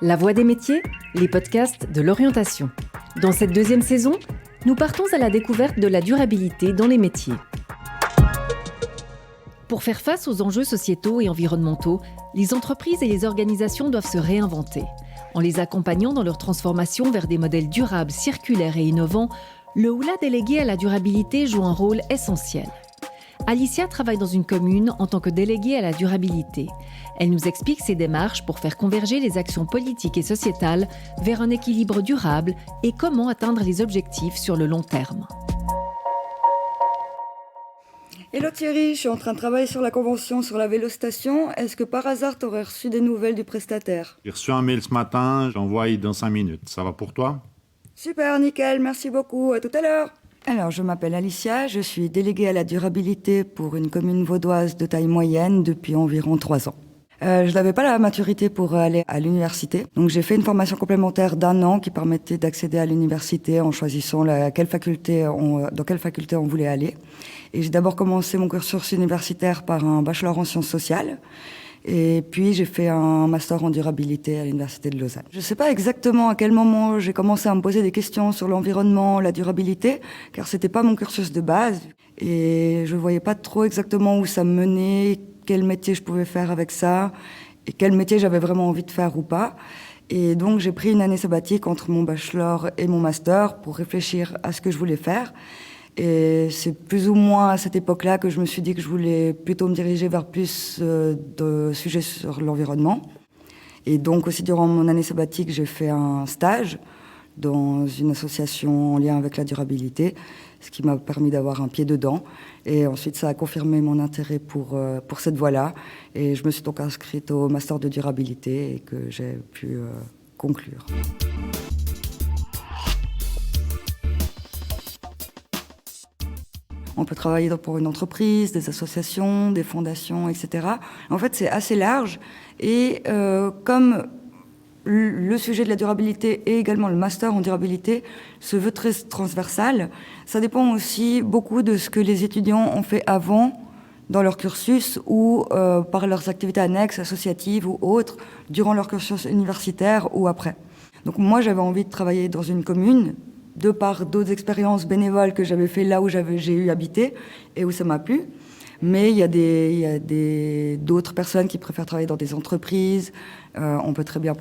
La Voix des métiers, les podcasts de l'orientation. Dans cette deuxième saison, nous partons à la découverte de la durabilité dans les métiers. Pour faire face aux enjeux sociétaux et environnementaux, les entreprises et les organisations doivent se réinventer. En les accompagnant dans leur transformation vers des modèles durables, circulaires et innovants, le OULA délégué à la durabilité joue un rôle essentiel. Alicia travaille dans une commune en tant que déléguée à la durabilité. Elle nous explique ses démarches pour faire converger les actions politiques et sociétales vers un équilibre durable et comment atteindre les objectifs sur le long terme. Hello Thierry, je suis en train de travailler sur la convention sur la vélostation. Est-ce que par hasard tu aurais reçu des nouvelles du prestataire ? J'ai reçu un mail ce matin, j'envoie dans 5 minutes. Ça va pour toi ? Super, nickel, merci beaucoup, à tout à l'heure. Alors, je m'appelle Alicia, je suis déléguée à la durabilité pour une commune vaudoise de taille moyenne depuis environ 3 ans. Je n'avais pas la maturité pour aller à l'université, donc j'ai fait une formation complémentaire d'1 an qui permettait d'accéder à l'université en choisissant dans quelle faculté on voulait aller. Et j'ai d'abord commencé mon cursus universitaire par un bachelor en sciences sociales. Et puis, j'ai fait un master en durabilité à l'Université de Lausanne. Je ne sais pas exactement à quel moment j'ai commencé à me poser des questions sur l'environnement, la durabilité, car ce n'était pas mon cursus de base. Et je ne voyais pas trop exactement où ça me menait, quel métier je pouvais faire avec ça, et quel métier j'avais vraiment envie de faire ou pas. Et donc, j'ai pris une année sabbatique entre mon bachelor et mon master pour réfléchir à ce que je voulais faire. Et c'est plus ou moins à cette époque-là que je me suis dit que je voulais plutôt me diriger vers plus de sujets sur l'environnement. Et donc aussi durant mon année sabbatique, j'ai fait un stage dans une association en lien avec la durabilité, ce qui m'a permis d'avoir un pied dedans. Et ensuite, ça a confirmé mon intérêt pour cette voie-là. Et je me suis donc inscrite au master de durabilité et que j'ai pu conclure. On peut travailler pour une entreprise, des associations, des fondations, etc. En fait, c'est assez large. Et comme le sujet de la durabilité et également le master en durabilité se veut très transversal, ça dépend aussi beaucoup de ce que les étudiants ont fait avant dans leur cursus ou par leurs activités annexes, associatives ou autres, durant leur cursus universitaire ou après. Donc moi, j'avais envie de travailler dans une commune, de par d'autres expériences bénévoles que j'avais fait là où j'ai eu habité et où ça m'a plu. Mais il y a d'autres personnes qui préfèrent travailler dans des entreprises. On peut très bien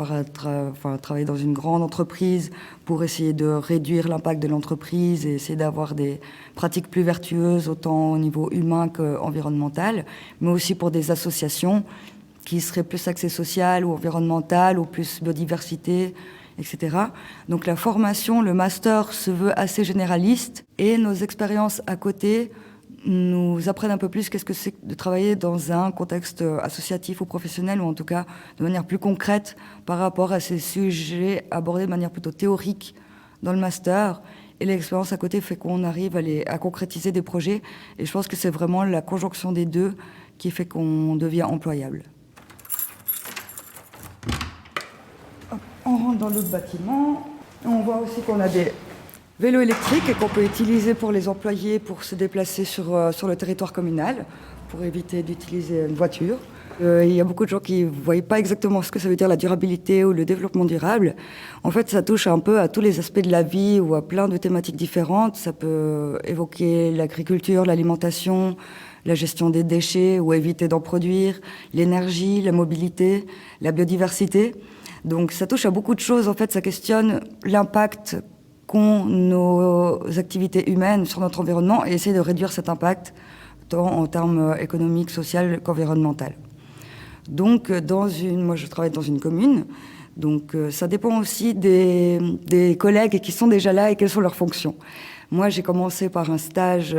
travailler dans une grande entreprise pour essayer de réduire l'impact de l'entreprise et essayer d'avoir des pratiques plus vertueuses, autant au niveau humain qu'environnemental, mais aussi pour des associations qui seraient plus axées sociales ou environnementales ou plus biodiversité, etc. Donc la formation, le master se veut assez généraliste et nos expériences à côté nous apprennent un peu plus qu'est-ce que c'est de travailler dans un contexte associatif ou professionnel, ou en tout cas de manière plus concrète par rapport à ces sujets abordés de manière plutôt théorique dans le master. Et l'expérience à côté fait qu'on arrive à concrétiser des projets. Et je pense que c'est vraiment la conjonction des deux qui fait qu'on devient employable. On rentre dans l'autre bâtiment. On voit aussi qu'on a des vélos électriques qu'on peut utiliser pour les employés pour se déplacer sur le territoire communal, pour éviter d'utiliser une voiture. Il y a beaucoup de gens qui ne voient pas exactement ce que ça veut dire la durabilité ou le développement durable. En fait, ça touche un peu à tous les aspects de la vie ou à plein de thématiques différentes. Ça peut évoquer l'agriculture, l'alimentation, la gestion des déchets ou éviter d'en produire, l'énergie, la mobilité, la biodiversité. Donc ça touche à beaucoup de choses. En fait, ça questionne l'impact qu'ont nos activités humaines sur notre environnement et essayer de réduire cet impact tant en termes économiques, sociaux qu'environnementaux. Donc, moi je travaille dans une commune, donc ça dépend aussi des collègues qui sont déjà là et quelles sont leurs fonctions. Moi, j'ai commencé par un stage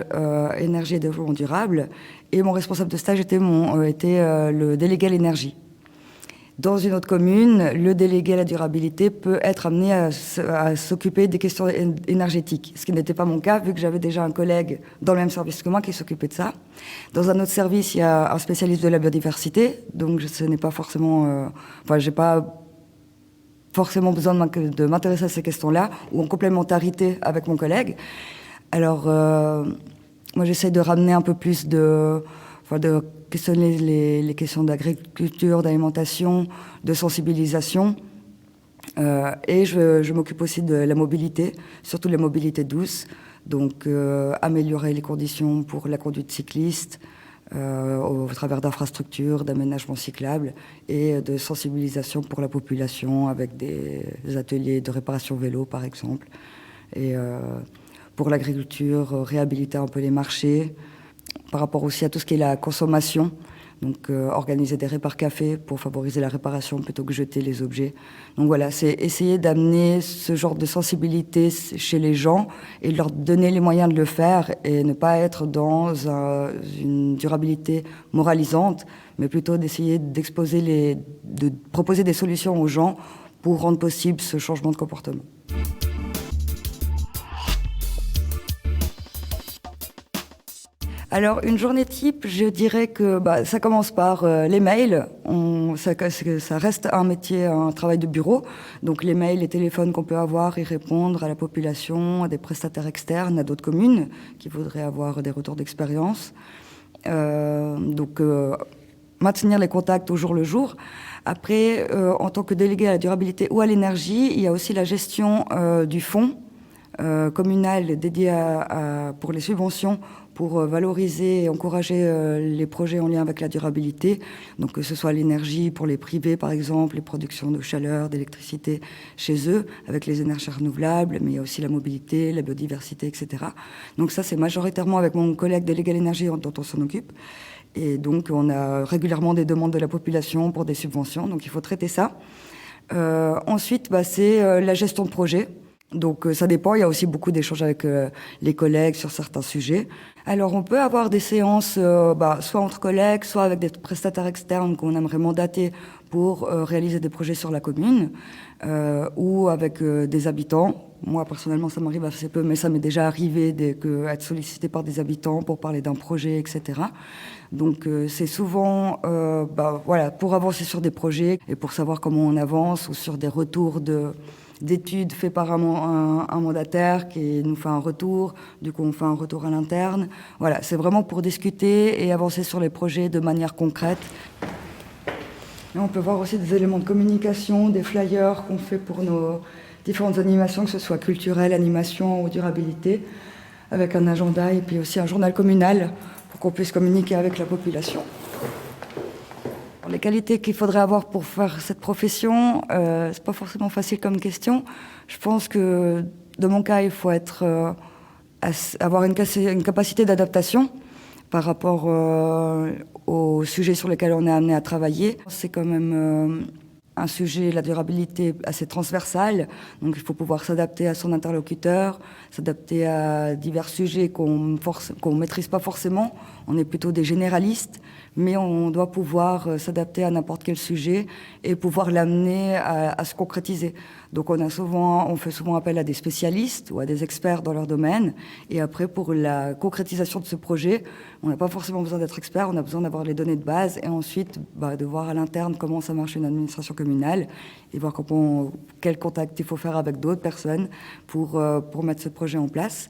énergie et développement durable et mon responsable de stage était le délégué à l'énergie. Dans une autre commune, le délégué à la durabilité peut être amené à s'occuper des questions énergétiques, ce qui n'était pas mon cas, vu que j'avais déjà un collègue dans le même service que moi qui s'occupait de ça. Dans un autre service, il y a un spécialiste de la biodiversité, donc ce n'est pas forcément... j'ai pas forcément besoin de m'intéresser à ces questions-là, ou en complémentarité avec mon collègue. Alors, moi, j'essaie de ramener un peu plus de questionner les questions d'agriculture, d'alimentation, de sensibilisation, Et je m'occupe aussi de la mobilité, surtout la mobilité douce. Donc, améliorer les conditions pour la conduite cycliste au travers d'infrastructures, d'aménagements cyclables et de sensibilisation pour la population avec des ateliers de réparation vélo, par exemple. Et pour l'agriculture, réhabiliter un peu les marchés. Par rapport aussi à tout ce qui est la consommation, donc organiser des répars-cafés pour favoriser la réparation plutôt que jeter les objets. Donc voilà, c'est essayer d'amener ce genre de sensibilité chez les gens et leur donner les moyens de le faire et ne pas être dans une durabilité moralisante, mais plutôt d'essayer de proposer des solutions aux gens pour rendre possible ce changement de comportement. Alors, une journée type, je dirais que ça commence par les mails. Ça reste un métier, un travail de bureau. Donc, les mails, les téléphones qu'on peut avoir et répondre à la population, à des prestataires externes, à d'autres communes qui voudraient avoir des retours d'expérience. Maintenir les contacts au jour le jour. Après, en tant que délégué à la durabilité ou à l'énergie, il y a aussi la gestion du fonds communal dédié pour les subventions pour valoriser et encourager les projets en lien avec la durabilité, donc que ce soit l'énergie pour les privés par exemple, les productions de chaleur, d'électricité chez eux, avec les énergies renouvelables, mais il y a aussi la mobilité, la biodiversité, etc. Donc ça c'est majoritairement avec mon collègue délégué à l'énergie dont on s'en occupe. Et donc on a régulièrement des demandes de la population pour des subventions, donc il faut traiter ça. Ensuite, c'est la gestion de projet. Donc ça dépend, il y a aussi beaucoup d'échanges avec les collègues sur certains sujets. Alors on peut avoir des séances soit entre collègues, soit avec des prestataires externes qu'on aimerait mandater pour réaliser des projets sur la commune, ou avec des habitants. Moi personnellement ça m'arrive assez peu, mais ça m'est déjà arrivé d'être sollicité par des habitants pour parler d'un projet, etc. Donc c'est souvent pour avancer sur des projets et pour savoir comment on avance, ou sur des retours d'études faites par un mandataire qui nous fait un retour, du coup on fait un retour à l'interne. Voilà, c'est vraiment pour discuter et avancer sur les projets de manière concrète. Et on peut voir aussi des éléments de communication, des flyers qu'on fait pour nos différentes animations, que ce soit culturelle, animation ou durabilité, avec un agenda et puis aussi un journal communal pour qu'on puisse communiquer avec la population. Les qualités qu'il faudrait avoir pour faire cette profession, c'est pas forcément facile comme question. Je pense que, dans mon cas, il faut avoir une capacité d'adaptation par rapport aux sujets sur lesquels on est amené à travailler. C'est quand même un sujet, la durabilité, assez transversale. Donc il faut pouvoir s'adapter à son interlocuteur, s'adapter à divers sujets qu'on maîtrise pas forcément. On est plutôt des généralistes, mais on doit pouvoir s'adapter à n'importe quel sujet et pouvoir l'amener à se concrétiser. Donc on fait souvent appel à des spécialistes ou à des experts dans leur domaine. Et après, pour la concrétisation de ce projet, on n'a pas forcément besoin d'être expert, on a besoin d'avoir les données de base et ensuite de voir à l'interne comment ça marche une administration communale et voir quel contact il faut faire avec d'autres personnes pour mettre ce projet en place.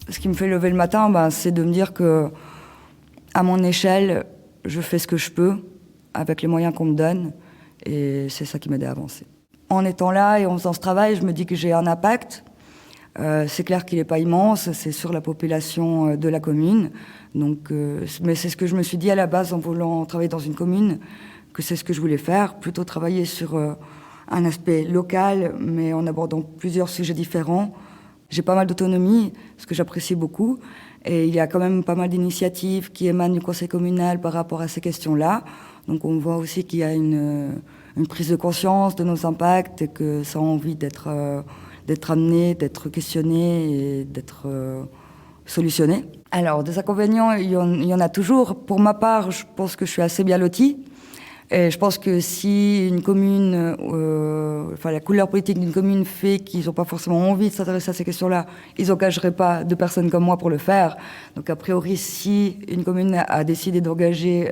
Ce qui me fait lever le matin, c'est de me dire que, à mon échelle, je fais ce que je peux avec les moyens qu'on me donne et c'est ça qui m'aide à avancer. En étant là et en faisant ce travail, je me dis que j'ai un impact. C'est clair qu'il n'est pas immense, c'est sur la population de la commune. Donc, mais c'est ce que je me suis dit à la base en voulant travailler dans une commune, que c'est ce que je voulais faire, plutôt travailler sur un aspect local, mais en abordant plusieurs sujets différents. J'ai pas mal d'autonomie, ce que j'apprécie beaucoup. Et il y a quand même pas mal d'initiatives qui émanent du conseil communal par rapport à ces questions-là. Donc on voit aussi qu'il y a une prise de conscience de nos impacts et que ça a envie d'être amené, d'être questionné et d'être solutionné. Alors, des inconvénients, il y en a toujours. Pour ma part, je pense que je suis assez bien lotie. Et je pense que si une commune, la couleur politique d'une commune fait qu'ils n'ont pas forcément envie de s'intéresser à ces questions-là, ils n'engageraient pas de personnes comme moi pour le faire. Donc a priori, si une commune a décidé d'engager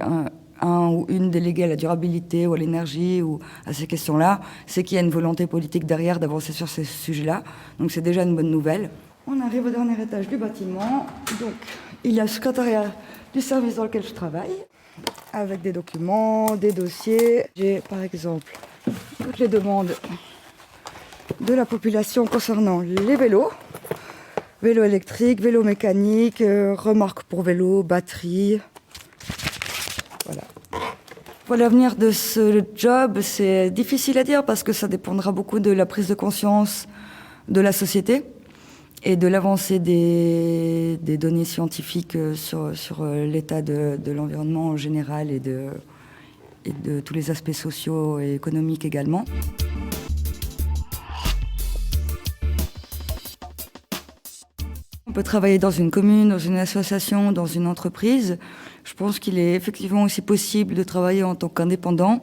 un ou une déléguée à la durabilité ou à l'énergie ou à ces questions-là, c'est qu'il y a une volonté politique derrière d'avancer sur ces sujets-là. Donc c'est déjà une bonne nouvelle. On arrive au dernier étage du bâtiment. Donc il y a le secrétariat du service dans lequel je travaille. avec des documents, des dossiers. J'ai par exemple toutes les demandes de la population concernant les vélos. Vélo électrique, vélo mécanique, remorque pour vélo, batterie. Voilà. Pour l'avenir de ce job, c'est difficile à dire parce que ça dépendra beaucoup de la prise de conscience de la société et de l'avancée des données scientifiques sur l'état de l'environnement en général et de tous les aspects sociaux et économiques également. On peut travailler dans une commune, dans une association, dans une entreprise. Je pense qu'il est effectivement aussi possible de travailler en tant qu'indépendant,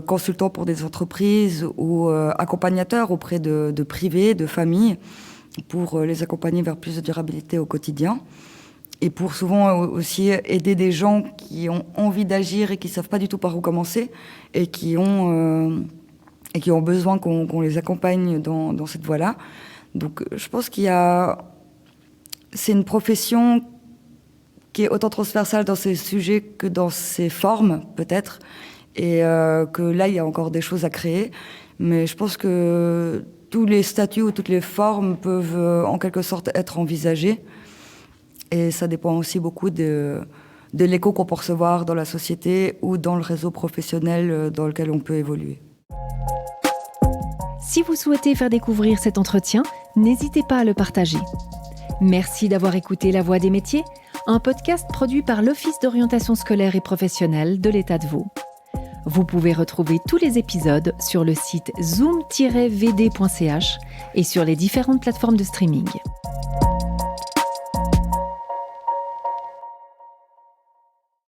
consultant pour des entreprises ou accompagnateur auprès de privés, de familles, pour les accompagner vers plus de durabilité au quotidien. Et pour souvent aussi aider des gens qui ont envie d'agir et qui ne savent pas du tout par où commencer et qui ont besoin qu'on les accompagne dans cette voie-là. Donc je pense c'est une profession qui est autant transversale dans ses sujets que dans ses formes, peut-être, et que là, il y a encore des choses à créer. Mais je pense que tous les statuts ou toutes les formes peuvent, en quelque sorte, être envisagées. Et ça dépend aussi beaucoup de l'écho qu'on peut recevoir dans la société ou dans le réseau professionnel dans lequel on peut évoluer. Si vous souhaitez faire découvrir cet entretien, n'hésitez pas à le partager. Merci d'avoir écouté La Voix des métiers, un podcast produit par l'Office d'orientation scolaire et professionnelle de l'État de Vaud. Vous pouvez retrouver tous les épisodes sur le site zoom-vd.ch et sur les différentes plateformes de streaming.